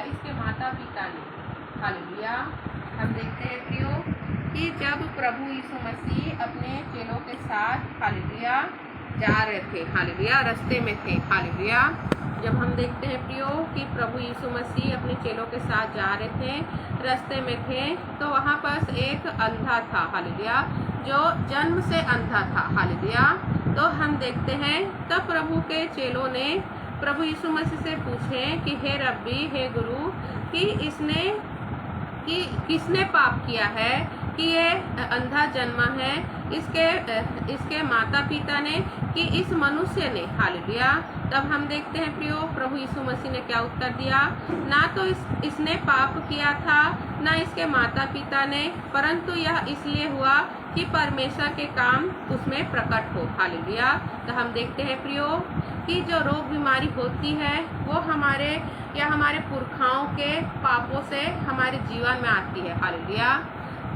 इसके माता पिता ने। हालेलुया। हम देखते हैं प्रियो कि जब प्रभु यीशु मसीह अपने चेलों के साथ हालेलुया जा रहे थे, हालेलुया रास्ते में थे, हालेलुया। जब हम देखते हैं प्रियो कि प्रभु यीशु मसीह अपने चेलों के साथ जा रहे थे, रास्ते में थे, तो वहाँ पर एक अंधा था, हालेलुया, जो जन्म से अंधा था, हालेलुया। तो हम देखते हैं तब प्रभु के चेलों ने प्रभु यीशु मसीह से पूछे कि हे रब्बी, हे गुरु, कि किसने पाप किया है कि ये अंधा जन्मा है, इसके माता पिता ने कि इस मनुष्य ने, हालेलुया। तब हम देखते हैं प्रियो प्रभु यीशु मसीह ने क्या उत्तर दिया, ना तो इसने पाप किया था, ना इसके माता पिता ने, परंतु यह इसलिए हुआ कि परमेश्वर के काम उसमें प्रकट हो, हालेलुया। तो हम देखते हैं प्रियो कि जो रोग बीमारी होती है वो हमारे पुरखाओं के पापों से हमारे जीवन में आती है, हालेलुया।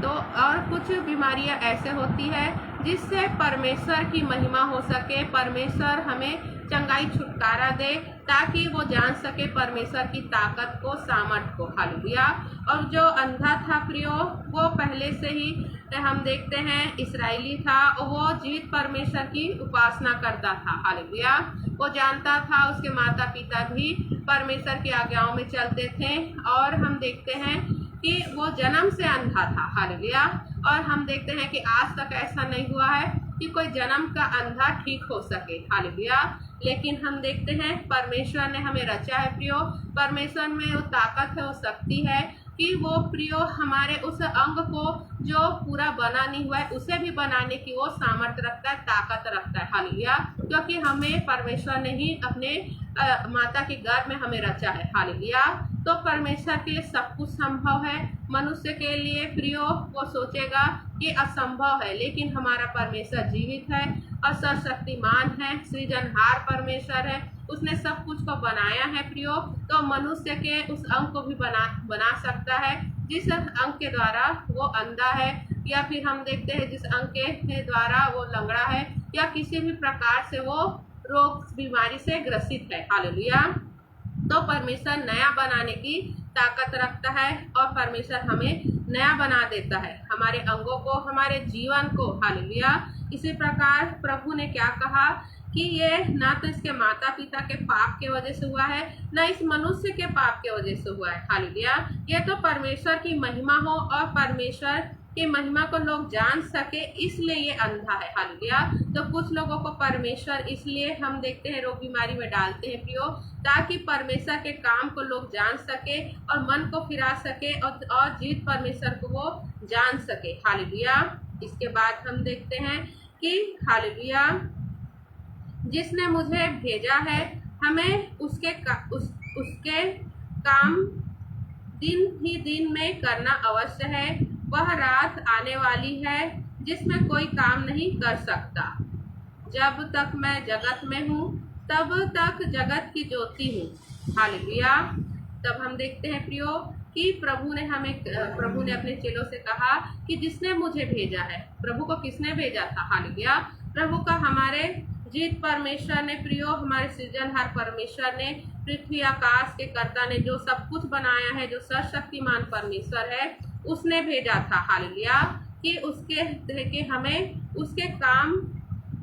तो और कुछ बीमारियां ऐसे होती है जिससे परमेश्वर की महिमा हो सके, परमेश्वर हमें चंगाई छुटकारा दे, ताकि वो जान सके परमेश्वर की ताकत को, सामर्थ को, हालेलुया। और जो अंधा था प्रियो, वो पहले से ही हम देखते हैं इस्राएली था, और वो जीवित परमेश्वर की उपासना करता था, हालेलुया। वो जानता था उसके माता पिता भी परमेश्वर की आज्ञाओं में चलते थे, और हम देखते हैं कि वो जन्म से अंधा था, हालेलुया। और हम देखते हैं कि आज तक ऐसा नहीं हुआ है कि कोई जन्म का अंधा ठीक हो सके, हालेलुया। लेकिन हम देखते हैं परमेश्वर ने हमें रचा है प्रियो, परमेश्वर में वो ताकत है, वो शक्ति है कि वो प्रियो हमारे उस अंग को जो पूरा बना नहीं हुआ है उसे भी बनाने की वो सामर्थ्य रखता है, ताकत रखता है, हालेलुया। क्योंकि हमें परमेश्वर ने ही अपने माता के गर्भ में हमें रचा है, हालेलुया। तो परमेश्वर के लिए सब कुछ संभव है। मनुष्य के लिए प्रियो वो सोचेगा कि असंभव है, लेकिन हमारा परमेश्वर जीवित है और सर्वशक्तिमान है, सृजनहार परमेश्वर है, उसने सब कुछ को बनाया है प्रियो। तो मनुष्य के उस अंग को भी बना सकता है जिस अंग के द्वारा वो अंधा है, या फिर हम देखते हैं जिस अंग के द्वारा वो लंगड़ा है, या किसी भी प्रकार से वो रोग बीमारी से ग्रसित है, हालेलुया। तो परमेश्वर नया बनाने की ताकत रखता है, और परमेश्वर हमें नया बना देता है, हमारे अंगों को, हमारे जीवन को, हालेलुया। इसी प्रकार प्रभु ने क्या कहा कि ये ना तो इसके माता पिता के पाप के वजह से हुआ है, ना इस मनुष्य के पाप के वजह से हुआ है, हालेलुया। ये तो परमेश्वर की महिमा हो और परमेश्वर की महिमा को लोग जान सके, इसलिए ये अंधा है, हालेलुया। तो कुछ लोगों को परमेश्वर इसलिए हम देखते हैं रोग बीमारी में डालते हैं प्रियो, ताकि परमेश्वर के काम को लोग जान सके और मन को फिरा सके, और जीवित परमेश्वर को वो जान सके, हालेलुया। इसके बाद हम देखते हैं कि हालेलुया, जिसने मुझे भेजा है, हमें उसके काम दिन ही दिन में करना अवश्य है। वह रात आने वाली है जिसमें कोई काम नहीं कर सकता। जब तक मैं जगत में हूँ तब तक जगत की ज्योति हूँ, हालेलुया। तब हम देखते हैं प्रियो कि प्रभु ने अपने चेलों से कहा कि जिसने मुझे भेजा है, प्रभु को किसने भेजा था, हालेलुया। प्रभु का हमारे जीवित परमेश्वर ने प्रियो, हमारे सृजनहार परमेश्वर ने, पृथ्वी आकाश के कर्ता ने, जो सब कुछ बनाया है, जो सर्वशक्तिमान परमेश्वर है, उसने भेजा था, हालेलुया। कि उसके हमें उसके काम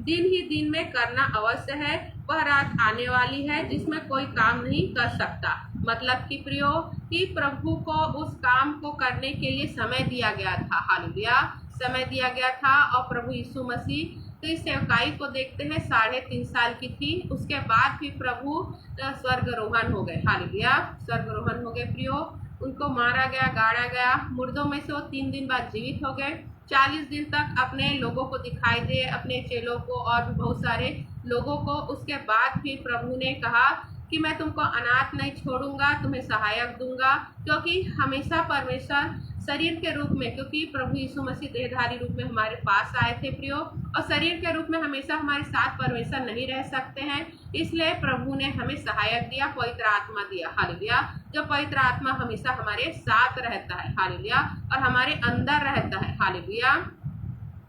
दिन ही दिन में करना अवश्य है। वह रात आने वाली है जिसमें कोई काम नहीं कर सकता। मतलब कि प्रियो कि प्रभु को उस काम को करने के लिए समय दिया गया था, हालेलुया, समय दिया गया था। और प्रभु यीशु मसीह तो इस सेवकाई को देखते हैं 3.5 साल की थी, उसके बाद भी प्रभु स्वर्गारोहण हो गए, हालेलुया, स्वर्गारोहण हो गए प्रियो। उनको मारा गया, गाड़ा गया, मुर्दों में से वो 3 दिन बाद जीवित हो गए। 40 दिन तक अपने लोगों को दिखाई दे, अपने चेलों को और भी बहुत सारे लोगों को। उसके बाद भी प्रभु ने कहा कि मैं तुमको अनाथ नहीं छोड़ूंगा, तुम्हें सहायक दूंगा। क्योंकि हमेशा परमेश्वर शरीर के रूप में, क्योंकि प्रभु यीशु मसीह देहधारी रूप में हमारे पास आए थे प्रियो, और शरीर के रूप में हमेशा हमारे साथ परमेश्वर नहीं रह सकते हैं, इसलिए प्रभु ने हमें सहायक दिया, पवित्र आत्मा दिया, हालेलुया। जो पवित्र आत्मा हमेशा हमारे साथ रहता है, हालेलुया, और हमारे अंदर रहता है, हालेलुया।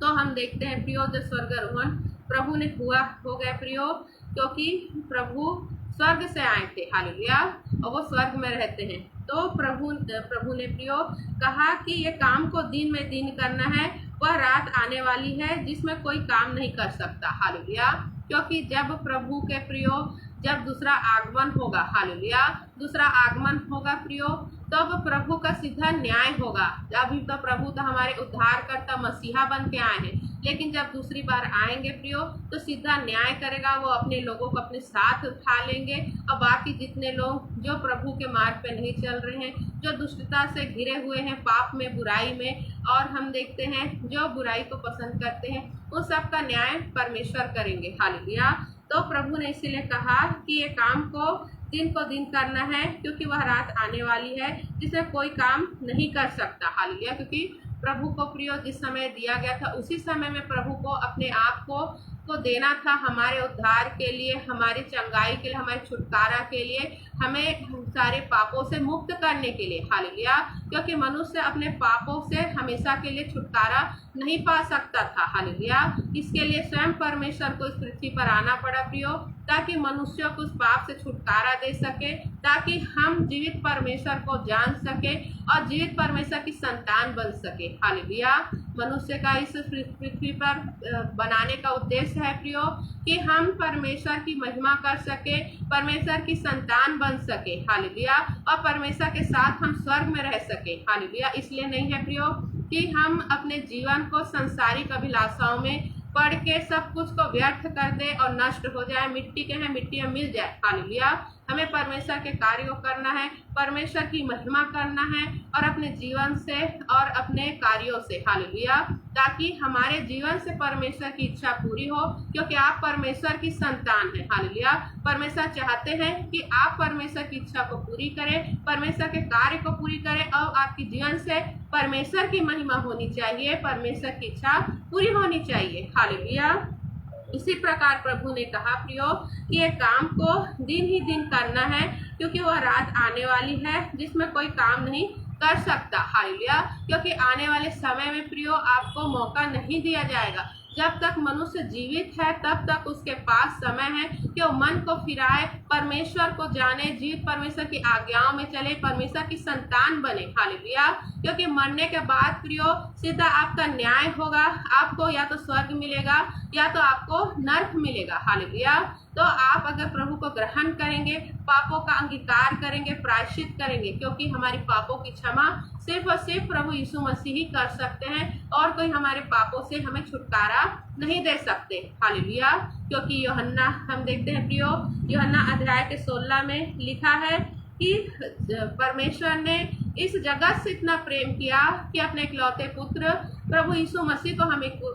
तो हम देखते हैं प्रियो, जो स्वर्गारोहण प्रभु ने हो गए प्रियो, क्योंकि प्रभु स्वर्ग से आए थे, हालेलुया, और वो स्वर्ग में रहते हैं। तो प्रभु ने प्रियो कहा कि ये काम को दिन में दिन करना है, वह रात आने वाली है जिसमें कोई काम नहीं कर सकता, हालेलुया। क्योंकि जब प्रभु के प्रियो जब दूसरा आगमन होगा, हालेलुया, दूसरा आगमन होगा प्रियो, तब प्रभु का सीधा न्याय होगा। अभी तो प्रभु तो हमारे उद्धारकर्ता मसीहा बन के आए हैं, लेकिन जब दूसरी बार आएंगे प्रियो तो सीधा न्याय करेगा। वो अपने लोगों को अपने साथ उठा लेंगे, और बाकी जितने लोग जो प्रभु के मार्ग पे नहीं चल रहे हैं, जो दुष्टता से घिरे हुए हैं, पाप में, बुराई में, और हम देखते हैं जो बुराई को पसंद करते हैं, उन सब का न्याय परमेश्वर करेंगे, हालेलुया। तो प्रभु ने इसीलिए कहा कि ये काम को दिन करना है, क्योंकि वह रात आने वाली है जिसमें कोई काम नहीं कर सकता, हालेलुया। क्योंकि प्रभु को प्रियो जिस समय दिया गया था, उसी समय में प्रभु को अपने आप को देना था, हमारे उद्धार के लिए, हमारी चंगाई के लिए, हमारे छुटकारा के लिए, हमें सारे पापों से मुक्त करने के लिए, हालेलुया। क्योंकि मनुष्य अपने पापों से हमेशा के लिए छुटकारा नहीं पा सकता था, हालेलुया। इसके लिए स्वयं परमेश्वर को इस पृथ्वी पर आना पड़ा प्रियो, ताकि मनुष्यों को उस पाप से छुटकारा दे सके, ताकि हम जीवित परमेश्वर को जान सके और जीवित परमेश्वर की संतान बन सके, हालेलुया। मनुष्य का इस पृथ्वी पर बनाने का उद्देश्य है प्रियो कि हम परमेश्वर की महिमा कर सके, परमेश्वर की संतान बन सके, हालेलुया, और परमेश्वर के साथ हम स्वर्ग में रह सके, हालेलुया। इसलिए नहीं है प्रियो कि हम अपने जीवन को संसारिक अभिलाषाओं में पढ़ के सब कुछ को व्यर्थ कर दे और नष्ट हो जाए, मिट्टी के हैं मिट्टी में मिल जाए, हालेलुया। हमें परमेश्वर के कार्य को करना है, परमेश्वर की महिमा करना है, और अपने जीवन से और अपने कार्यों से, हालेलुया, ताकि हमारे जीवन से परमेश्वर की इच्छा पूरी हो। क्योंकि आप परमेश्वर की संतान हैं, हालेलुया। परमेश्वर चाहते हैं कि आप परमेश्वर की इच्छा को पूरी करें, परमेश्वर के कार्य को पूरी करें, और आपके जीवन से परमेश्वर की महिमा होनी चाहिए, परमेश्वर की इच्छा पूरी होनी चाहिए, हालेलुया। इसी प्रकार प्रभु ने कहा प्रियो कि ये काम को दिन ही दिन करना है, क्योंकि वह रात आने वाली है जिसमें कोई काम नहीं कर सकता, हालेलुया। क्योंकि आने वाले समय में प्रियो आपको मौका नहीं दिया जाएगा। जब तक मनुष्य जीवित है तब तक उसके पास समय है कि वो मन को फिराए, परमेश्वर को जाने, जीवित परमेश्वर की आज्ञाओं में चले, परमेश्वर की संतान बने, हालेलुया। क्योंकि मरने के बाद प्रियो सीधा आपका न्याय होगा, आपको या तो स्वर्ग मिलेगा या तो आपको नर्क मिलेगा, हालेलुया। तो आप अगर प्रभु को ग्रहण करेंगे, पापों का अंगीकार करेंगे, प्रायश्चित करेंगे, क्योंकि हमारी पापों की क्षमा सिर्फ और सिर्फ प्रभु यीशु मसीह ही कर सकते हैं, और कोई हमारे पापों से हमें छुटकारा नहीं दे सकते, हालेलुया। क्योंकि यूहन्ना हम देखते हैं प्रियो, यूहन्ना अध्याय के 16 में लिखा है कि परमेश्वर ने इस जगत से इतना प्रेम किया कि अपने इकलौते पुत्र प्रभु यीशु मसीह को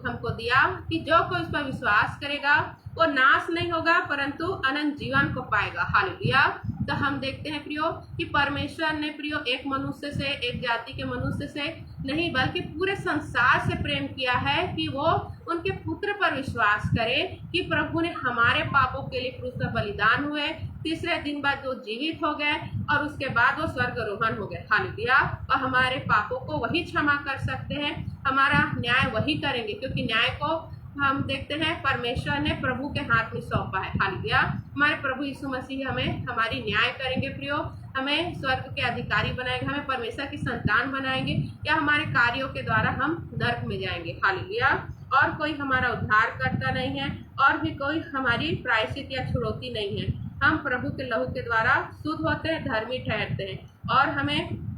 हमको दिया, कि जो कोई उस पर विश्वास करेगा वो नाश नहीं होगा परंतु अनंत जीवन को पाएगा, हालेलुया। तो हम देखते हैं प्रियो कि परमेश्वर ने प्रियो एक मनुष्य से, एक जाति के मनुष्य से नहीं बल्कि पूरे संसार से प्रेम किया है कि वो उनके पुत्र पर विश्वास करे, कि प्रभु ने हमारे पापों के लिए क्रूस पर बलिदान हुए, तीसरे दिन बाद वो जीवित हो गए और उसके बाद वो स्वर्गारोहण हो गए, हालेलुया। और हमारे पापों को वही क्षमा कर सकते हैं, हमारा न्याय वही करेंगे, क्योंकि न्याय को हम देखते हैं परमेश्वर ने प्रभु के हाथ में सौंपा है, हालेलुया। हमारे प्रभु यीशु मसीह हमें हमारी न्याय करेंगे प्रियो, हमें स्वर्ग के अधिकारी बनाएंगे, हमें परमेश्वर की संतान बनाएंगे, या हमारे कार्यों के द्वारा हम नरक में जाएंगे, हालेलुया। और कोई हमारा उद्धार करता नहीं है, और भी कोई हमारी प्रायश्चित या छुड़ौती नहीं है। हम प्रभु के लहू के द्वारा शुद्ध होते हैं, धर्मी ठहरते हैं, और हमें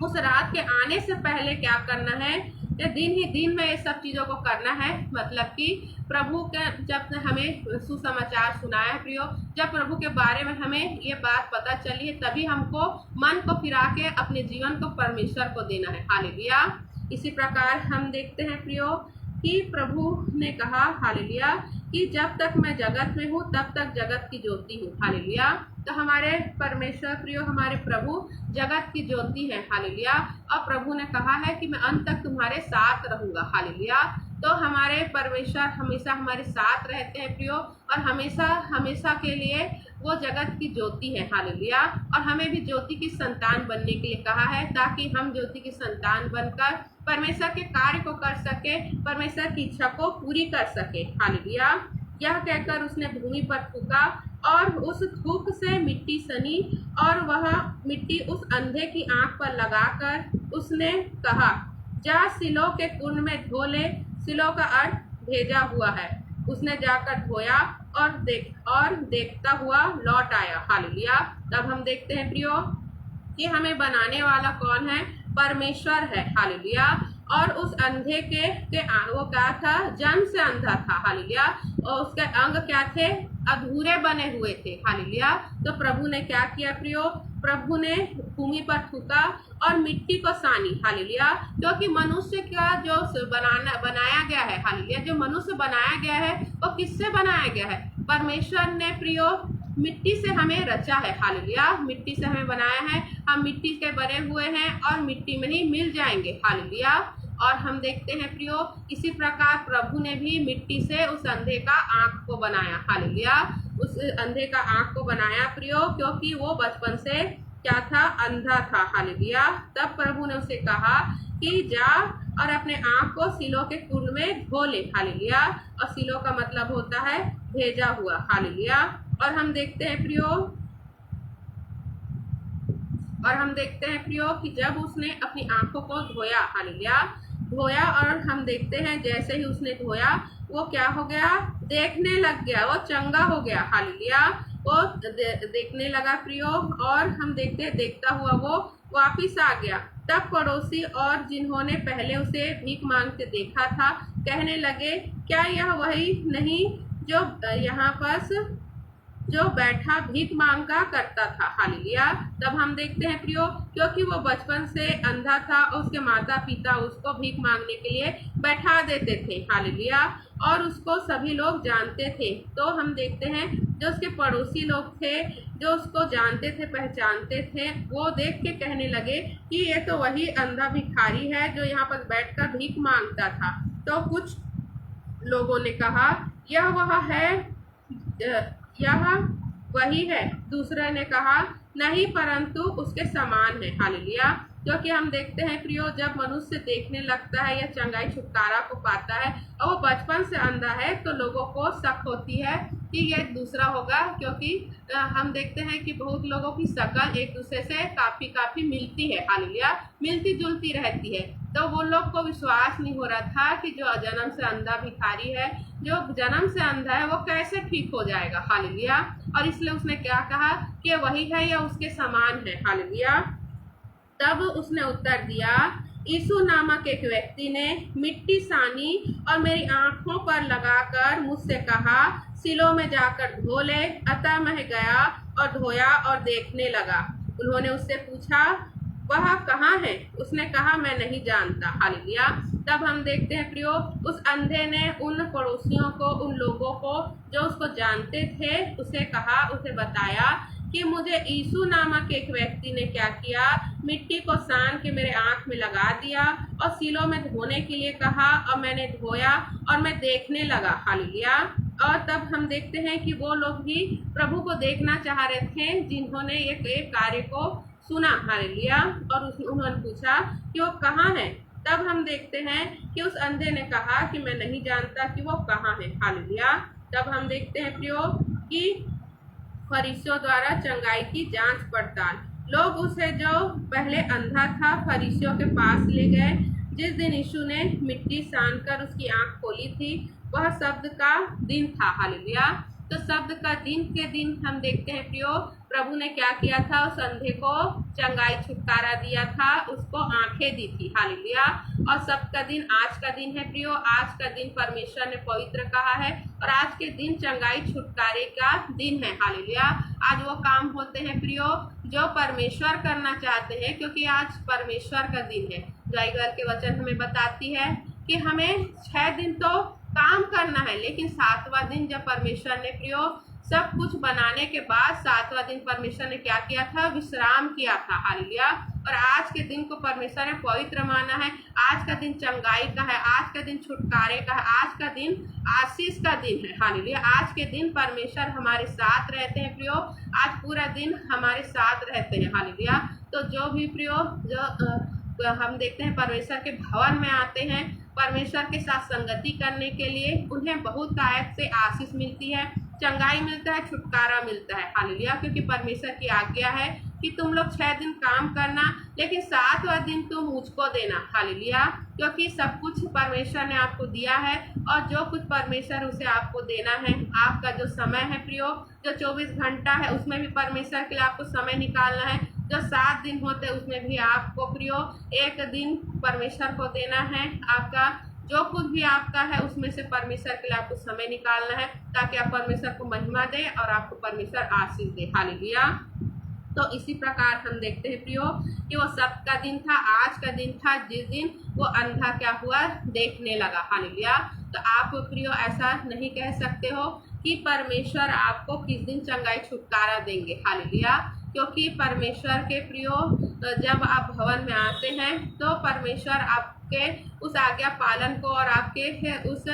उस रात के आने से पहले क्या करना है, ये दिन ही दिन में ये सब चीज़ों को करना है। मतलब कि प्रभु का जब हमें सुसमाचार सुनाया है प्रियो, जब प्रभु के बारे में हमें ये बात पता चली है, तभी हमको मन को फिरा के अपने जीवन को परमेश्वर को देना है, हालेलुया। इसी प्रकार हम देखते हैं प्रियो कि प्रभु ने कहा, हालेलुया, कि जब तक मैं जगत में हूँ तब तक जगत की ज्योति हूँ, हालेलुया। तो हमारे परमेश्वर प्रियो, हमारे प्रभु जगत की ज्योति है, हालेलुया। और प्रभु ने कहा है कि मैं अंत तक तुम्हारे साथ रहूंगा, हालेलुया। तो हमारे परमेश्वर हमेशा हमारे साथ रहते हैं प्रियो, और हमेशा हमेशा के लिए वो जगत की ज्योति है, हालेलुया। और हमें भी ज्योति की संतान बनने के लिए कहा है, ताकि हम ज्योति की संतान बनकर परमेश्वर के कार्य को कर सके, परमेश्वर की इच्छा को पूरी कर सके, हालेलुया। यह कहकर उसने भूमि पर फूंका और उस थूक से मिट्टी सनी और वह मिट्टी उस अंधे की आंख पर लगाकर उसने कहा, जा सिलो के कुंड में धो ले। सिलो का अर्थ भेजा हुआ है। उसने जाकर धोया और देखता हुआ लौट आया। हालेलुया। तब हम देखते हैं प्रियो कि हमें बनाने वाला कौन है? परमेश्वर है। हालेलुया। और उस अंधे के वो क्या था? जन्म से अंधा था। हालेलुया। और उसके अंग क्या थे? अधूरे बने हुए थे। हालेलुया। तो प्रभु ने क्या किया प्रियो? प्रभु ने भूमि पर थूका और मिट्टी को सानी। हालेलुया। क्योंकि मनुष्य का जो बनाया गया है, हालेलुया, जो मनुष्य बनाया गया है वो किससे बनाया गया है? परमेश्वर ने प्रियो मिट्टी से हमें रचा है। हालेलुया। मिट्टी से हमें बनाया है। हम मिट्टी के बने हुए हैं और मिट्टी में ही मिल जाएंगे। हालेलुया। और हम देखते हैं प्रियो इसी प्रकार प्रभु ने भी मिट्टी से उस अंधे का आंख को बनाया। हालेलुया। उस अंधे का आंख को बनाया प्रियो, क्योंकि वो बचपन से क्या था? अंधा था। हालेलुया। तब प्रभु ने उसे कहा कि जा और अपने आंख को सिलो के कुंड में धो ले। हालेलुया। और सिलो का मतलब होता है भेजा हुआ। हालेलुया। और हम देखते हैं प्रियो कि जब उसने अपनी आंखों को धोया, हालेलुया, धोया, और हम देखते हैं जैसे ही उसने धोया वो क्या हो गया? देखने लग गया, वो चंगा हो गया। हालेलुया। वो देखने लगा प्रियो। और हम देखता हुआ वो वापिस आ गया। तब पड़ोसी और जिन्होंने पहले उसे भीख मांगते देखा था कहने लगे, क्या यह वही नहीं जो यहाँ पास जो बैठा भीख मांगा करता था? हालेलुया। तब हम देखते हैं प्रियो क्योंकि वो बचपन से अंधा था और उसके माता पिता उसको भीख मांगने के लिए बैठा देते थे। हालेलुया। और उसको सभी लोग जानते थे। तो हम देखते हैं जो उसके पड़ोसी लोग थे, जो उसको जानते थे, पहचानते थे, वो देख के कहने लगे कि ये तो वही अंधा भिखारी है जो यहाँ पर बैठकर भीख मांगता था। तो कुछ लोगों ने कहा, यह वही है। दूसरे ने कहा, नहीं, परंतु उसके समान है। हालेलुया। क्योंकि हम देखते हैं प्रियो जब मनुष्य देखने लगता है या चंगाई छुटकारा को पाता है और वो बचपन से अंधा है तो लोगों को शक होती है कि ये दूसरा होगा, क्योंकि हम देखते हैं कि बहुत लोगों की शक्ल एक दूसरे से काफी मिलती है। हालेलुया। मिलती जुलती रहती है। तो वो लोग को विश्वास नहीं हो रहा था कि जो जन्म से अंधा भिखारी है, जो जन्म से अंधा है, वो कैसे ठीक हो जाएगा। हालेलुया। और इसलिए उसने क्या कहा कि वही है या उसके समान है। हालेलुया। तब उसने उत्तर दिया, यीशु नामक एक व्यक्ति ने मिट्टी सानी और मेरी आंखों पर लगाकर मुझसे कहा, सिलो में जाकर धो ले। अतः मैं गया और धोया और देखने लगा। उन्होंने उससे पूछा, वह कहाँ है? उसने कहा, मैं नहीं जानता। हालेलुया। तब हम देखते हैं प्रियो उस अंधे ने उन पड़ोसियों को, उन लोगों को जो उसको जानते थे, उसे बताया कि मुझे यीशु नामक एक व्यक्ति ने क्या किया? मिट्टी को सान के मेरे आंख में लगा दिया और सिलो में धोने के लिए कहा और मैंने धोया और मैं देखने लगा। हालेलुया। और तब हम देखते हैं कि वो लोग भी प्रभु को देखना चाह रहे थे जिन्होंने एक कार्य को सुना। हालेलुया। और उन्होंने पूछा कि वो कहाँ है? तब हम देखते हैं कि उस अंधे ने कहा कि मैं नहीं जानता कि वो कहाँ है। हालेलुया। तब हम देखते हैं प्रियो कि फरीसियों द्वारा चंगाई की जांच पड़ताल। लोग उसे जो पहले अंधा था फरीसियों के पास ले गए। जिस दिन यीशु ने मिट्टी सानकर उसकी आंख खोली थी वह शब्द का दिन था। हालेलुया। तो शब्द का दिन के दिन हम देखते हैं प्रियो प्रभु ने क्या किया था? उस अंधे को चंगाई छुटकारा दिया था, उसको आंखें दी थी। हालेलुया। और शब्द का दिन आज का दिन है प्रियो। आज का दिन परमेश्वर ने पवित्र कहा है और आज के दिन चंगाई छुटकारे का दिन है। हालेलुया। आज वो काम होते हैं प्रियो जो परमेश्वर करना चाहते हैं, क्योंकि आज परमेश्वर का दिन है। बाइबल के वचन हमें बताती है कि हमें 6 दिन तो काम करना है, लेकिन 7वां दिन जब परमेश्वर ने प्रियो सब कुछ बनाने के बाद 7वां दिन परमेश्वर ने क्या किया था? विश्राम किया था। हालेलुया। और आज के दिन को परमेश्वर ने पवित्र माना है। आज का दिन चंगाई का है, आज का दिन छुटकारे का है, आज का दिन आशीष का दिन है। हालेलुया। आज के दिन परमेश्वर हमारे साथ रहते हैं प्रियो। आज पूरा दिन हमारे साथ रहते हैं। हालेलुया। तो जो भी प्रियो हम देखते हैं परमेश्वर के भवन में आते हैं, परमेश्वर के साथ संगति करने के लिए उन्हें बहुत गायब से आशीष मिलती है। चंगाई मिलता है, छुटकारा मिलता है। हालेलुया। क्योंकि परमेश्वर की आज्ञा है कि तुम लोग 6 दिन काम करना, लेकिन 7वां दिन तुम मुझको देना। हालेलुया। क्योंकि सब कुछ परमेश्वर ने आपको दिया है, और जो कुछ परमेश्वर उसे आपको देना है, आपका जो समय है प्रियो, जो 24 घंटा है उसमें भी परमेश्वर के लिए आपको समय निकालना है। जो 7 दिन होते हैं उसमें भी आपको प्रियो 1 दिन परमेश्वर को देना है। आपका जो कुछ भी आपका है उसमें से परमेश्वर के लिए आपको समय निकालना है, ताकि आप परमेश्वर को महिमा दे और आपको परमेश्वर आशीष दे। हालेलुया। तो इसी प्रकार हम देखते हैं प्रियो कि वो सब्त का दिन था, आज का दिन था, जिस दिन वो अंधा क्या हुआ, देखने लगा। हालेलुया। तो आप प्रियो ऐसा नहीं कह सकते हो कि परमेश्वर आपको किस दिन चंगाई छुटकारा देंगे। हालेलुया। क्योंकि परमेश्वर के प्रियो जब आप भवन में आते हैं तो परमेश्वर आपके उस आज्ञा पालन को और आपके उस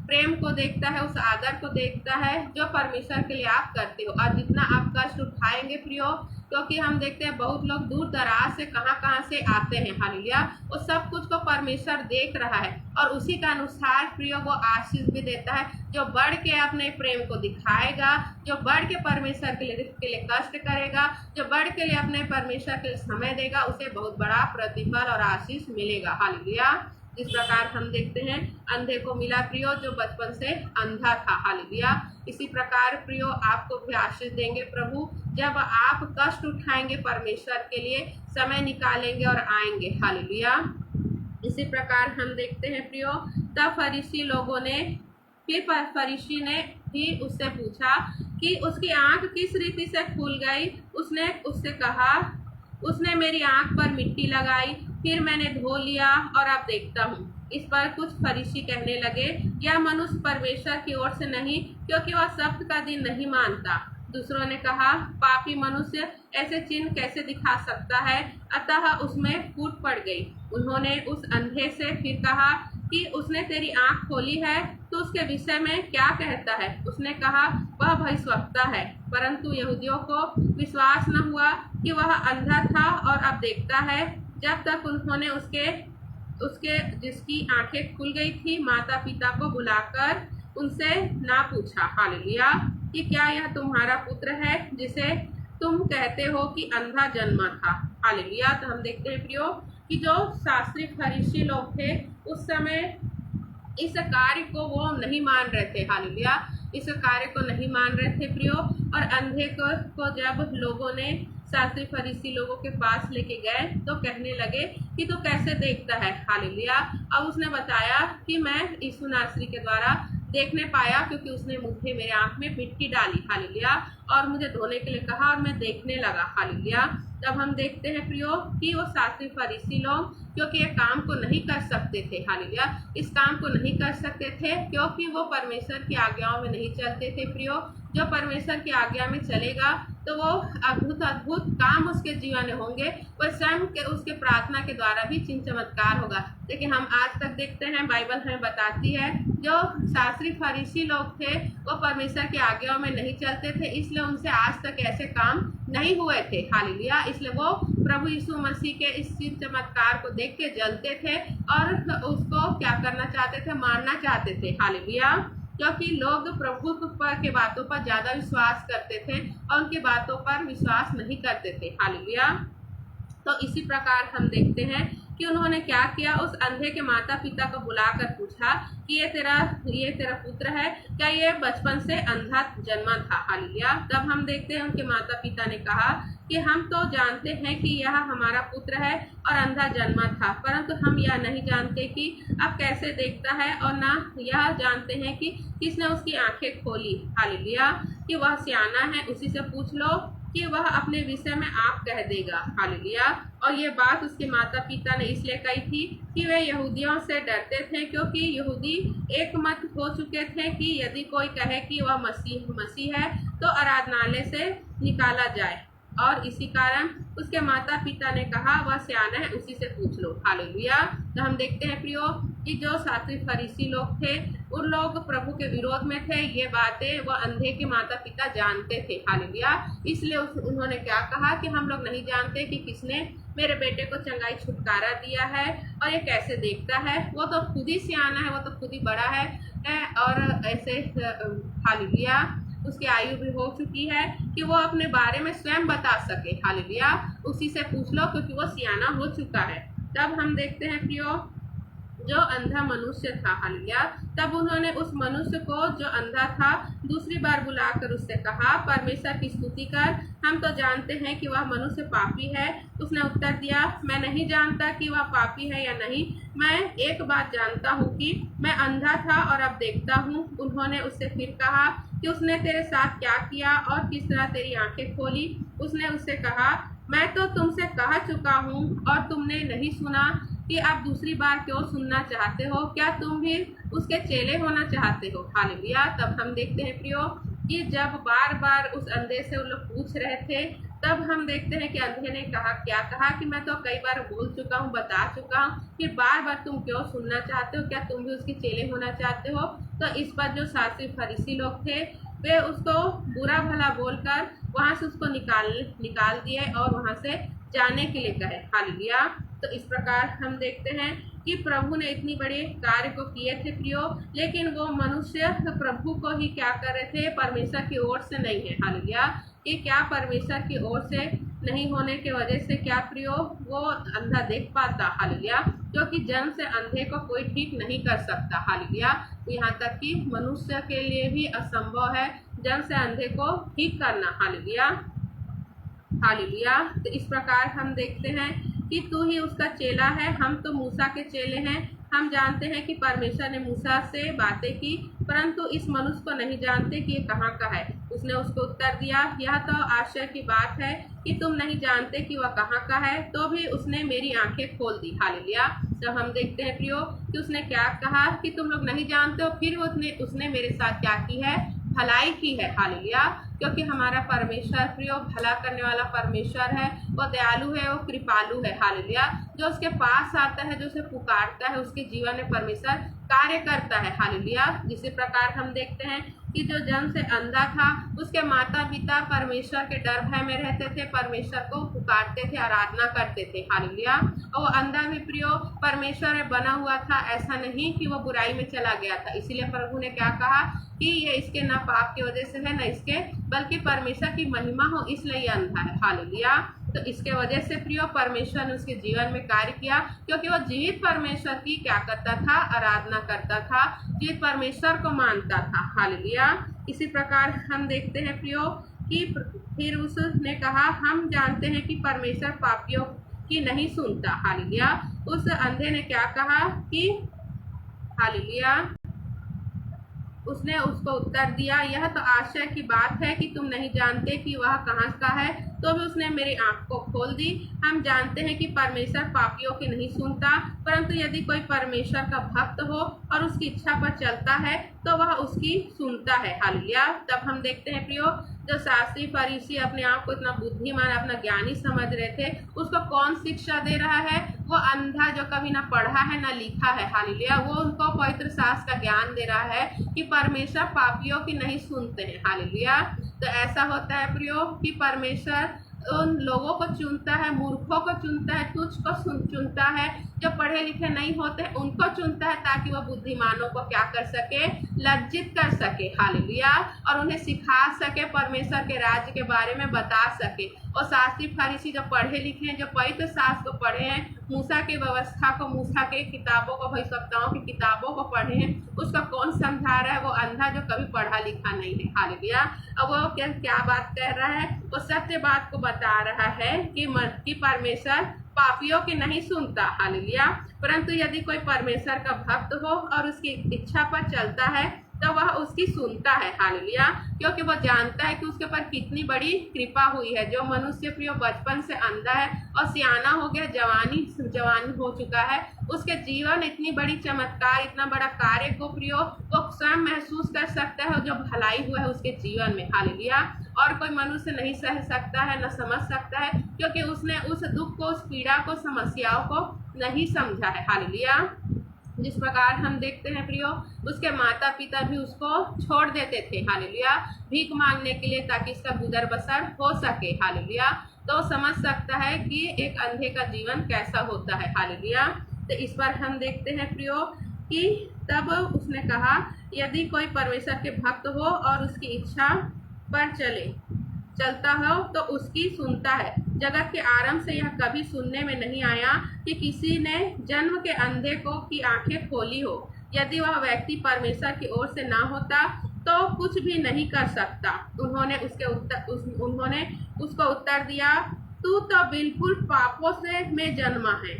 प्रेम को देखता है, उस आदर को देखता है जो परमेश्वर के लिए आप करते हो। और जितना आप कष्ट उठाएंगे प्रियो, क्योंकि हम देखते हैं बहुत लोग दूर दराज से कहाँ से आते हैं। हालेलुया। वो सब कुछ को परमेश्वर देख रहा है, और उसी का अनुसार प्रियो वो आशीष भी देता है। जो बढ़ के अपने प्रेम को दिखाएगा, जो बढ़ के परमेश्वर के लिए कष्ट करेगा, जो बढ़ के लिए अपने परमेश्वर के लिए समय देगा, उसे बहुत बड़ा प्रतिफल और आशीष मिलेगा। हालेलुया। इस प्रकार हम देखते हैं अंधे को मिला प्रियो जो बचपन से अंधा था। हालेलुया। इसी प्रकार प्रियो आपको भी आशीष देंगे प्रभु, जब आप कष्ट उठाएंगे, परमेश्वर के लिए समय निकालेंगे और आएंगे। हालेलुया। इसी प्रकार हम देखते हैं प्रियो, तब फरीसी लोगों ने, फिर फरीसी ने भी उससे पूछा कि उसकी आंख किस रीति से खुल गई। उसने उससे कहा, उसने मेरी आंख पर मिट्टी लगाई, फिर मैंने धो लिया और अब देखता हूँ। इस पर कुछ फरीसी कहने लगे, यह मनुष्य परमेश्वर की ओर से नहीं, क्योंकि वह सब्त का दिन नहीं मानता। दूसरों ने कहा, पापी मनुष्य ऐसे चिन्ह कैसे दिखा सकता है। अतः उसमें फूट पड़ गई। उन्होंने उस अंधे से फिर कहा कि उसने तेरी आंख खोली है, तो उसके विषय में क्या कहता है। उसने कहा, वह भविष्यवक्ता है। परंतु यहूदियों को विश्वास न हुआ कि वह अंधा था और अब देखता है, जब तक उन्होंने उसके जिसकी आंखें खुल गई थी माता पिता को बुलाकर उनसे ना पूछा। हालेलुया। कि क्या यह तुम्हारा पुत्र है जिसे तुम कहते हो कि अंधा जन्मा था। हालेलुया। तो हम देखते हैं प्रियो कि जो शास्त्री फरीसी लोग थे उस समय इस कार्य को वो नहीं मान रहे थे। हालेलुया। इस कार्य को नहीं मान रहे थे प्रियो। और अंधे को जब लोगों ने शास्त्री फरीसी लोगों के पास लेके गए तो कहने लगे कि तू कैसे देखता है। हालेलुया। अब उसने बताया कि मैं यीशु नासरी के द्वारा देखने पाया, क्योंकि उसने मुझे मेरे आंख में मिट्टी डाली। हालेलुया। और मुझे धोने के लिए कहा और मैं देखने लगा। हालेलुया। तब हम देखते हैं प्रियो कि वो शास्त्री फरीसी लोग क्योंकि ये काम को नहीं कर सकते थे। हालेलुया। इस काम को नहीं कर सकते थे क्योंकि वो परमेश्वर की आज्ञाओं में नहीं चलते थे प्रियो। जो परमेश्वर की आज्ञा में चलेगा तो वो अद्भुत अद्भुत काम उसके जीवन में होंगे, वह स्वयं के उसके प्रार्थना के द्वारा भी चिन्ह चमत्कार होगा। लेकिन हम आज तक देखते हैं, बाइबल हमें बताती है, जो शास्त्री फरीसी लोग थे वो परमेश्वर की आज्ञाओं में नहीं चलते थे, इसलिए उनसे आज तक ऐसे काम नहीं हुए थे। हालेलुया। इसलिए वो प्रभु यीशु मसीह के इस चिन्ह चमत्कार को देख के जलते थे और उसको क्या करना चाहते थे, मारना चाहते थे। हालेलुया। क्योंकि लोग प्रभु के बातों पर ज्यादा विश्वास करते थे और उनकी बातों पर विश्वास नहीं करते थे। हालेलुया। तो इसी प्रकार हम देखते हैं कि उन्होंने क्या किया, उस अंधे के माता पिता को बुलाकर पूछा कि ये तेरा पुत्र है क्या, ये बचपन से अंधा जन्मा था। हालेलुया। तब हम देखते हैं उनके माता पिता ने कहा कि हम तो जानते हैं कि यह हमारा पुत्र है और अंधा जन्मा था, परंतु हम यह नहीं जानते कि अब कैसे देखता है, और ना यह जानते हैं कि किसने उसकी आंखें खोली। हालेलुया। कि वह सियाना है, उसी से पूछ लो कि वह अपने विषय में आप कह देगा। हालेलुया। और ये बात उसके माता पिता ने इसलिए कही थी कि वे यहूदियों से डरते थे, क्योंकि यहूदी एक मत हो चुके थे कि यदि कोई कहे कि वह मसीह है तो आराधनालय से निकाला जाए। और इसी कारण उसके माता पिता ने कहा वह सियाना है, उसी से पूछ लो। हालेलुया। तो हम देखते हैं प्रियो कि जो शास्त्री फरीसी लोग थे उन लोग प्रभु के विरोध में थे। ये बातें वह अंधे के माता पिता जानते थे। हालेलुया। इसलिए उन्होंने क्या कहा कि हम लोग नहीं जानते कि किसने मेरे बेटे को चंगाई छुटकारा दिया है और ये कैसे देखता है, वो तो खुद ही सियाना है, वो तो खुद ही बड़ा है और ऐसे। हालेलुया। उसकी आयु भी हो चुकी है कि वो अपने बारे में स्वयं बता सके। हालेलुया। उसी से पूछ लो क्योंकि वो सियाना हो चुका है। तब हम देखते हैं प्रियो, जो अंधा मनुष्य था, हालेलुया, तब उन्होंने उस मनुष्य को जो अंधा था दूसरी बार बुलाकर उससे कहा, परमेश्वर की स्तुति कर, हम तो जानते हैं कि वह मनुष्य पापी है। उसने उत्तर दिया, मैं नहीं जानता कि वह पापी है या नहीं, मैं एक बात जानता हूँ कि मैं अंधा था और अब देखता हूँ। उन्होंने उससे फिर कहा कि उसने तेरे साथ क्या किया और किस तरह तेरी आंखें खोली। उसने उससे कहा, मैं तो तुमसे कह चुका हूँ और तुमने नहीं सुना कि आप दूसरी बार क्यों सुनना चाहते हो? क्या तुम भी उसके चेले होना चाहते हो? हालेलुया। तब हम देखते हैं प्रियो कि जब बार बार उस अंधे से वो लोग पूछ रहे थे, तब हम देखते हैं कि अंधे ने कहा, क्या कहा कि मैं तो कई बार बोल चुका हूँ, बता चुका हूँ, फिर बार बार तुम क्यों सुनना चाहते हो? क्या तुम भी उसके चेले होना चाहते हो? तो इस पर जो शास्त्री फरीसी लोग थे वे उसको बुरा भला बोलकर वहां से उसको निकाल दिए और वहां से जाने के लिए कहे। हालेलुया। तो इस प्रकार हम देखते हैं कि प्रभु ने इतनी बड़े कार्य को किए थे प्रियो, लेकिन वो मनुष्य प्रभु को ही क्या कर रहे थे? परमेश्वर की ओर से नहीं है। हालेलुया। ये क्या परमेश्वर की ओर से नहीं होने की वजह से क्या प्रियो? वो अंधा देख पाता। हालेलुया। क्योंकि जन्म से अंधे को कोई ठीक नहीं कर सकता। हालेलुया। यहाँ तक कि मनुष्य के लिए भी असंभव है जन्म से अंधे को ठीक करना। हालेलुया। हालेलुया। तो इस प्रकार हम देखते हैं कि तू ही उसका चेला है, हम तो मूसा के चेले हैं। हम जानते हैं कि परमेश्वर ने मूसा से बातें की, परंतु इस मनुष्य को नहीं जानते कि ये कहाँ का है। उसने उसको उत्तर दिया, यह तो आश्चर्य की बात है कि तुम नहीं जानते कि वह कहाँ का है, तो भी उसने मेरी आंखें खोल दी। हालेलुया। तो हम देखते हैं प्रियो कि उसने क्या कहा कि तुम लोग नहीं जानते हो, फिर उसने मेरे साथ क्या की है? भलाई की है। हालेलुया। क्योंकि हमारा परमेश्वर प्रियो भला करने वाला परमेश्वर है, वो दयालु है, वो कृपालु है। हालेलुया। जो उसके पास आता है, जो उसे पुकारता है, उसके जीवन में परमेश्वर कार्य करता है। हालेलुया। जिसी प्रकार हम देखते हैं कि जो जन्म से अंधा था, उसके माता पिता परमेश्वर के डर भय में रहते थे, परमेश्वर को पुकारते थे, आराधना करते थे। हालेलुया। और वो अंधा भी प्रियो परमेश्वर में बना हुआ था, ऐसा नहीं कि वो बुराई में चला गया था। इसीलिए प्रभु ने क्या कहा कि ये इसके न पाप की वजह से है, न इसके, बल्कि परमेश्वर की महिमा हो, इसलिए ये अंधा है। हालेलुया। तो इसके वजह से प्रियो परमेश्वर ने उसके जीवन में कार्य किया, क्योंकि वो जीवित परमेश्वर की क्या करता था? आराधना करता था, जीवित परमेश्वर को मानता था। हालेलुया। इसी प्रकार हम देखते हैं प्रियो कि फिर उसने कहा, हम जानते हैं कि परमेश्वर पापियों की नहीं सुनता। हालेलुया। उस अंधे ने क्या कहा कि हालेलुया, उसने उसको उत्तर दिया, यह तो आश्चर्य की बात है कि तुम नहीं जानते कि वह कहाँ का है, तो भी उसने मेरी आंख को खोल दी। हम जानते हैं कि परमेश्वर पापियों की नहीं सुनता, परंतु यदि कोई परमेश्वर का भक्त हो और उसकी इच्छा पर चलता है तो वह उसकी सुनता है। हालेलुया। तब हम देखते हैं प्रियो, जो शास्त्री फरीसी अपने आप को इतना बुद्धिमान, अपना ज्ञानी समझ रहे थे, उसको कौन शिक्षा दे रहा है? वो अंधा जो कभी ना पढ़ा है ना लिखा है। हालेलुया। वो उनको पवित्र शास्त्र का ज्ञान दे रहा है कि परमेश्वर पापियों की नहीं सुनते हैं। हालेलुया। तो ऐसा होता है प्रियो कि परमेश्वर उन लोगों को चुनता है, मूर्खों को चुनता है, तुच्छ को चुनता है, जो पढ़े लिखे नहीं होते उनको चुनता है, ताकि वह बुद्धिमानों को क्या कर सके? लज्जित कर सके। हालेलुया। और उन्हें सिखा सके, परमेश्वर के राज्य के बारे में बता सके। और शास्त्री फरीसी जो पढ़े लिखे हैं, जो पवित्र शास्त्र को पढ़े हैं, मूसा की व्यवस्था को, मूसा के किताबों को, भविष्यवक्ताओं की किताबों को पढ़े हैं, उसका कौन समझा रहा है? वो अंधा जो कभी पढ़ा लिखा नहीं है। हालेलुया। अब वो क्या बात कह रहा है? वो सत्य बात को बता रहा है कि परमेश्वर पापियों की नहीं सुनता। हालेलुया। परंतु यदि कोई परमेश्वर का भक्त हो और उसकी इच्छा पर चलता है तो वह उसकी सुनता है। हालेलुया। क्योंकि वह जानता है कि उसके ऊपर कितनी बड़ी कृपा हुई है। जो मनुष्य प्रियो बचपन से अंधा है और सियाना हो गया, जवानी हो चुका है, उसके जीवन इतनी बड़ी चमत्कार, इतना बड़ा कार्य को प्रियो वो स्वयं महसूस कर सकता है, जो भलाई हुआ है उसके जीवन में। हालेलुया। और कोई मनुष्य नहीं सह सकता है, न समझ सकता है, क्योंकि उसने उस दुख को, उस पीड़ा को, समस्याओं को नहीं समझा है। हालेलुया। जिस प्रकार हम देखते हैं प्रियो, उसके माता पिता भी उसको छोड़ देते थे। हालेलुया। भीख मांगने के लिए, ताकि इसका गुजर बसर हो सके। हालेलुया। तो समझ सकता है कि एक अंधे का जीवन कैसा होता है। हालेलुया। तो इस पर हम देखते हैं प्रियो कि तब उसने कहा यदि कोई परमेश्वर के भक्त हो और उसकी इच्छा पर चलता हो तो उसकी सुनता है। जगत के आरंभ से यह कभी सुनने में नहीं आया कि किसी ने जन्म के अंधे को की आंखें खोली हो। यदि वह व्यक्ति परमेश्वर की ओर से ना होता तो कुछ भी नहीं कर सकता। उन्होंने उसको उत्तर दिया, तू तो बिल्कुल पापों से में जन्मा है,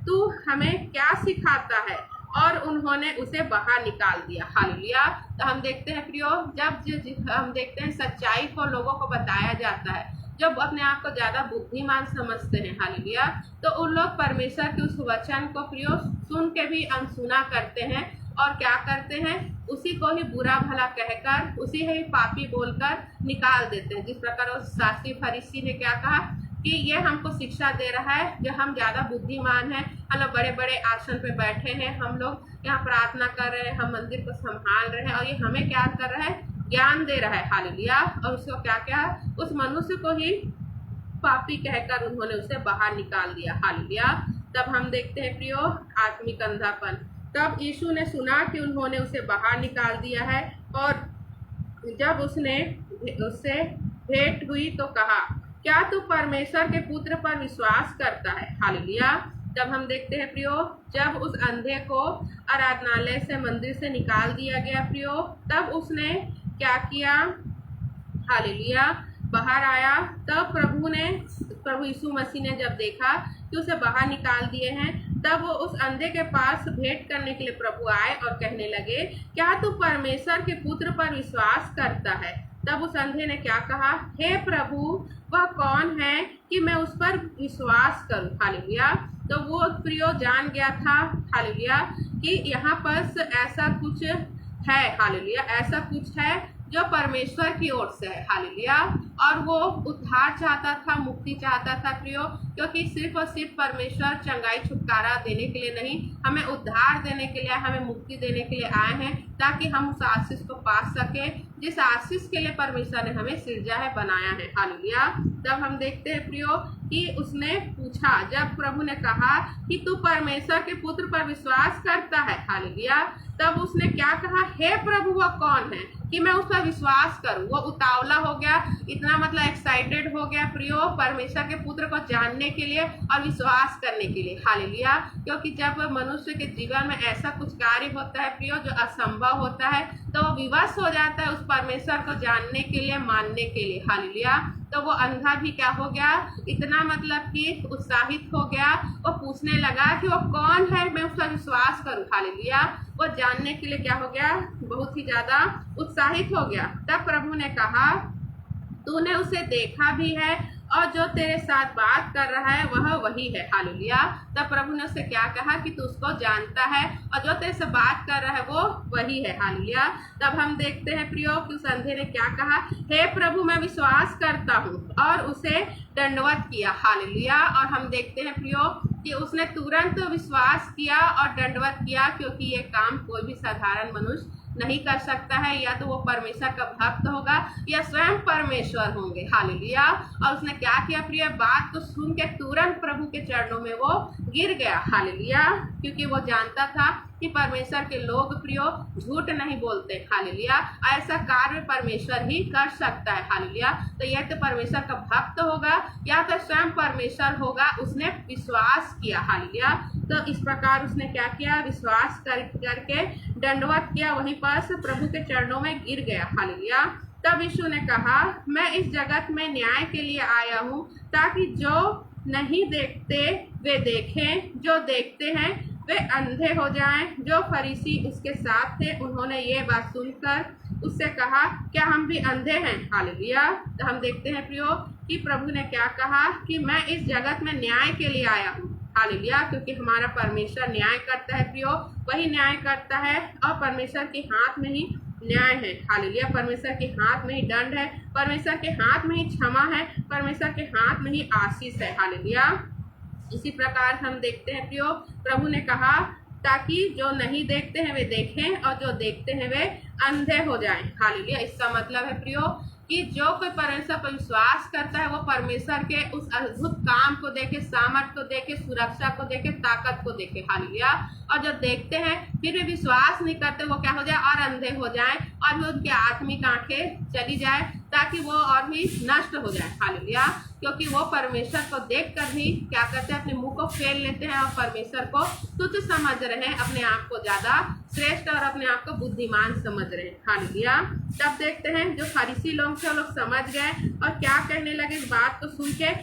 तू हमें क्या सिखाता है? और उन्होंने उसे बाहर निकाल दिया। हालेलुया। तो हम देखते हैं प्रियो, जब हम देखते हैं सच्चाई को लोगों को बताया जाता है, जब अपने आप को ज्यादा बुद्धिमान समझते हैं, हालेलुया, तो उन लोग परमेश्वर के उस वचन को प्रियो सुन के भी अनसुना करते हैं और क्या करते हैं, उसी को ही बुरा भला कहकर, उसी ही पापी बोलकर निकाल देते हैं। जिस प्रकार उस शास्त्री फरीसी ने क्या कहा कि ये हमको शिक्षा दे रहा है जो हम ज्यादा बुद्धिमान हैं, हम लोग बड़े बड़े आसन पे बैठे हैं, हम लोग यहाँ प्रार्थना कर रहे हैं, हम मंदिर को संभाल रहे हैं और ये हमें क्या कर रहा है, ज्ञान दे रहा है। हालेलुया। और उसको क्या क्या, उस मनुष्य को ही पापी कहकर उन्होंने उसे बाहर निकाल दिया। हालेलुया। तब हम देखते हैं प्रियो आत्मिक अंधापन। तब यीशु ने सुना कि उन्होंने उसे बाहर निकाल दिया है और जब उससे भेंट हुई तो कहा, क्या तू परमेश्वर के पुत्र पर विश्वास करता है? हालेलुया। जब हम देखते हैं प्रियो, जब उस अंधे को आराधनालय से, मंदिर से निकाल दिया गया प्रियो, तब उसने क्या किया? हालेलुया। बाहर आया। तब प्रभु यीशु मसीह ने जब देखा कि उसे बाहर निकाल दिए हैं, तब वो उस अंधे के पास भेंट करने के लिए प्रभु आए और कहने लगे, क्या तू परमेश्वर के पुत्र पर विश्वास करता है? तब उस अंधे ने क्या कहा? हे प्रभु, वह कौन है कि मैं उस पर विश्वास करूं? हालेलुया। तो वो प्रियो जान गया था, हालेलुया, कि यहाँ पर ऐसा कुछ है, हालेलुया, ऐसा कुछ है जो परमेश्वर की ओर से है। हालेलुया। और वो उद्धार चाहता था, मुक्ति चाहता था प्रियो, क्योंकि सिर्फ और सिर्फ परमेश्वर चंगाई छुटकारा देने के लिए नहीं, हमें उद्धार देने के लिए, हमें मुक्ति देने के लिए आए हैं, ताकि हम उस आशीष को पा सके जिस आशीष के लिए परमेश्वर ने हमें सृजा है, बनाया है। हालेलुया। तब हम देखते हैं प्रियो कि उसने पूछा, जब प्रभु ने कहा कि तू परमेश्वर के पुत्र पर विश्वास करता है, हालेलुया, तब उसने क्या कहा? हे प्रभु, वह कौन है कि मैं उस पर विश्वास करूं? वो उतावला हो गया, इतना मतलब एक्साइटेड हो गया प्रियो परमेश्वर के पुत्र को जानने के लिए और विश्वास करने के लिए। हालेलुया। क्योंकि जब मनुष्य के जीवन में ऐसा कुछ कार्य होता है प्रियो जो असंभव होता है, तो वो विवश हो जाता है उस परमेश्वर को जानने के लिए, मानने के लिए। हालेलुया। तो वो अंधा भी क्या हो गया, इतना मतलब कि उत्साहित हो गया, वो पूछने लगा कि वो कौन है, मैं उस पर विश्वास करूं। हालेलुया। वो जानने के लिए क्या हो गया, बहुत ही ज्यादा उत्साहित हो गया। तब प्रभु ने कहा, तूने उसे देखा भी है और जो तेरे साथ बात कर रहा है वह वही है। हालेलुया। तब प्रभु ने उससे क्या कहा कि तू उसको जानता है और जो तेरे से बात कर रहा है वो वही है। हालेलुया। तब हम देखते हैं प्रियो कि उस अंधे ने क्या कहा? हे प्रभु, मैं विश्वास करता हूँ, और उसे दंडवत किया। हालेलुया। और हम देखते हैं प्रियो कि उसने तुरंत विश्वास किया और दंडवत किया, क्योंकि ये काम कोई भी साधारण मनुष्य नहीं कर सकता है, या तो वो परमेश्वर का भक्त होगा या स्वयं परमेश्वर होंगे। हालेलुया। और उसने क्या किया प्रिय, बात को सुन के तुरंत प्रभु के चरणों में वो गिर गया। हालेलुया। क्योंकि वो जानता था कि परमेश्वर के लोग प्रियो झूठ नहीं बोलते। हालेलुया। ऐसा कार्य परमेश्वर ही कर सकता है। हालेलुया। तो यह तो परमेश्वर का भक्त होगा या तो स्वयं परमेश्वर होगा, उसने विश्वास किया। हालेलुया। तो इस प्रकार उसने क्या किया, विश्वास करके दंडवत किया, वहीं पर प्रभु के चरणों में गिर गया। हालेलुया। तब यीशु ने कहा, मैं इस जगत में न्याय के लिए आया हूँ, ताकि जो नहीं देखते वे देखें, जो देखते हैं वे अंधे हो जाएं। जो फरीसी उसके साथ थे उन्होंने ये बात सुनकर उससे कहा, क्या हम भी अंधे हैं? हालेलुया। तो हम देखते हैं प्रियो कि प्रभु ने क्या कहा कि मैं इस जगत में न्याय के लिए आया हूँ। हालेलुया। क्योंकि हमारा परमेश्वर न्याय करता है प्रियो, वही न्याय करता है, और परमेश्वर के हाथ में ही न्याय है। हालेलुया। परमेश्वर के हाथ में ही दंड है, परमेश्वर के हाथ में ही क्षमा है, परमेश्वर के हाथ में ही आशीष है। हालेलुया। इसी प्रकार हम देखते हैं प्रियो, प्रभु ने कहा ताकि जो नहीं देखते हैं वे देखें और जो देखते हैं वे अंधे हो जाएं। हालेलुया। इसका मतलब है प्रियो कि जो कोई परमेश्वर पर विश्वास करता है वो परमेश्वर के उस अद्भुत काम को देखे, सामर्थ को देखे, सुरक्षा को देखे, ताकत को देखे। हालेलुया। और जब देखते हैं फिर भी विश्वास नहीं करते, वो क्या हो जाए और अंधे हो जाए और भी उनकी आत्मिक आंखें चली जाए ताकि वो और भी नष्ट हो जाए। हालेलुया। क्योंकि वो परमेश्वर को देखकर भी क्या करते हैं, अपने मुंह को फेर लेते हैं और परमेश्वर को तुच्छ समझ रहे हैं, अपने आप को ज्यादा श्रेष्ठ और अपने आप को बुद्धिमान समझ रहे हैं। हालेलुया। तब देखते हैं जो फरीसी लोग थे वो लोग समझ गए और क्या कहने लगे, इस बात को सुन के,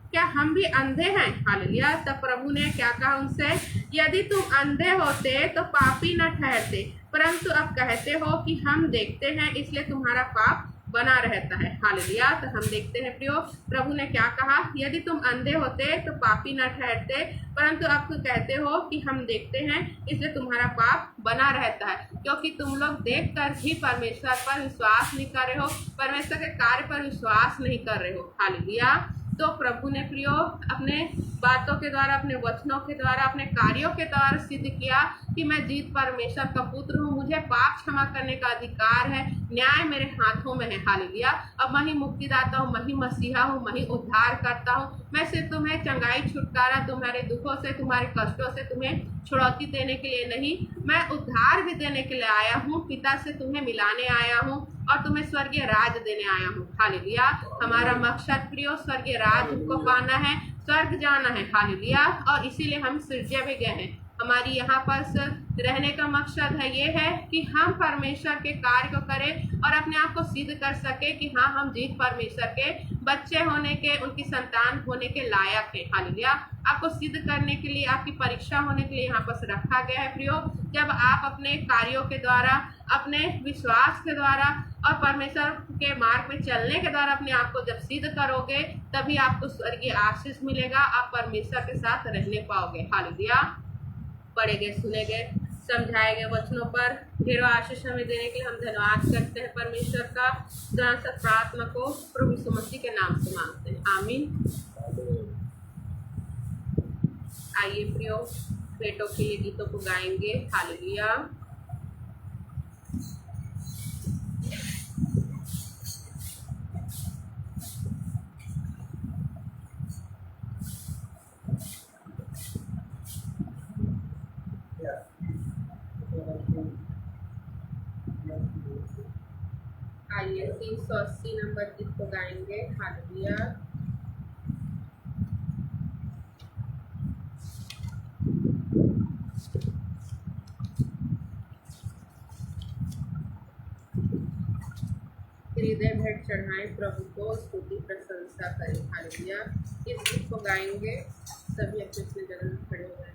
क्या हम भी अंधे हैं? हालेलुया। तब प्रभु ने क्या कहा उनसे, यदि तुम अंधे होते तो पापी न ठहरते, परंतु अब कहते हो कि हम देखते हैं, इसलिए तुम्हारा पाप बना रहता है। हालेलुया। तो हम देखते हैं प्रियो, प्रभु ने क्या कहा, यदि तुम अंधे होते तो पापी न ठहरते, परंतु अब तुम कहते हो कि हम देखते हैं, इसलिए तुम्हारा पाप बना रहता है, क्योंकि तुम लोग देखकर भी परमेश्वर पर विश्वास नहीं कर रहे हो, परमेश्वर के कार्य पर विश्वास नहीं कर रहे हो। हालेलुया। तो प्रभु ने प्रियो अपने बातों के द्वारा, अपने वचनों के द्वारा, अपने कार्यों के द्वारा सिद्ध किया कि मैं जीत परमेश्वर का पुत्र हूँ, मुझे पाप क्षमा करने का अधिकार है, न्याय मेरे हाथों में है। हालेलुया। अब मैं ही मुक्तिदाता हूँ, मैं ही मसीहा हूँ, मैं ही उद्धार करता हूँ। मैं सिर्फ तुम्हें चंगाई, छुटकारा, तुम्हारे दुखों से, तुम्हारे कष्टों से तुम्हें छुड़ौती देने के लिए नहीं, मैं उद्धार भी देने के लिए आया हूँ, पिता से तुम्हें मिलाने आया हूँ और तुम्हें स्वर्गीय राज देने आया हूँ। हालेलुया। हमारा मकसद प्रियो स्वर्गीय राज को पाना है, स्वर्ग जाना है। हालेलुया। और इसीलिए हम सृज्य भी गए हैं। हमारी यहाँ पर रहने का मकसद है, ये है कि हम परमेश्वर के कार्य को करें और अपने आप को सिद्ध कर सके कि हाँ, हम जीत परमेश्वर के बच्चे होने के, उनकी संतान होने के लायक है। हालेलुया। आपको सिद्ध करने के लिए, आपकी परीक्षा होने के लिए यहाँ पर रखा गया है प्रियो। जब आप अपने कार्यों के द्वारा, अपने विश्वास के द्वारा और परमेश्वर के मार्ग में चलने के द्वारा अपने आप को जब सिद्ध करोगे, तभी आपको स्वर्गीय आशीष मिलेगा, आप परमेश्वर के साथ रहने पाओगे। हालेलुया। पढ़े गए, सुने गए, समझाए गए वचनों पर ढेरों आशीष हमें देने के लिए हम धन्यवाद करते हैं परमेश्वर का। सब प्रार्थना को प्रभु यीशु मसीह के नाम से मांगते हैं, आमीन। आइए प्रियो, बेटों के लिए गीतों को गाएंगे। हालेलुया। आइए 380 नंबर गीत को गाएंगे। हालेलुया। हृदय भेंट चढ़ाएं, प्रभु को स्तुति प्रशंसा करें। हालेलुया। इस गीत को गाएंगे, सभी अपने अपने जगह में खड़े हो जाएंगे।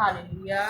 हालेलुया।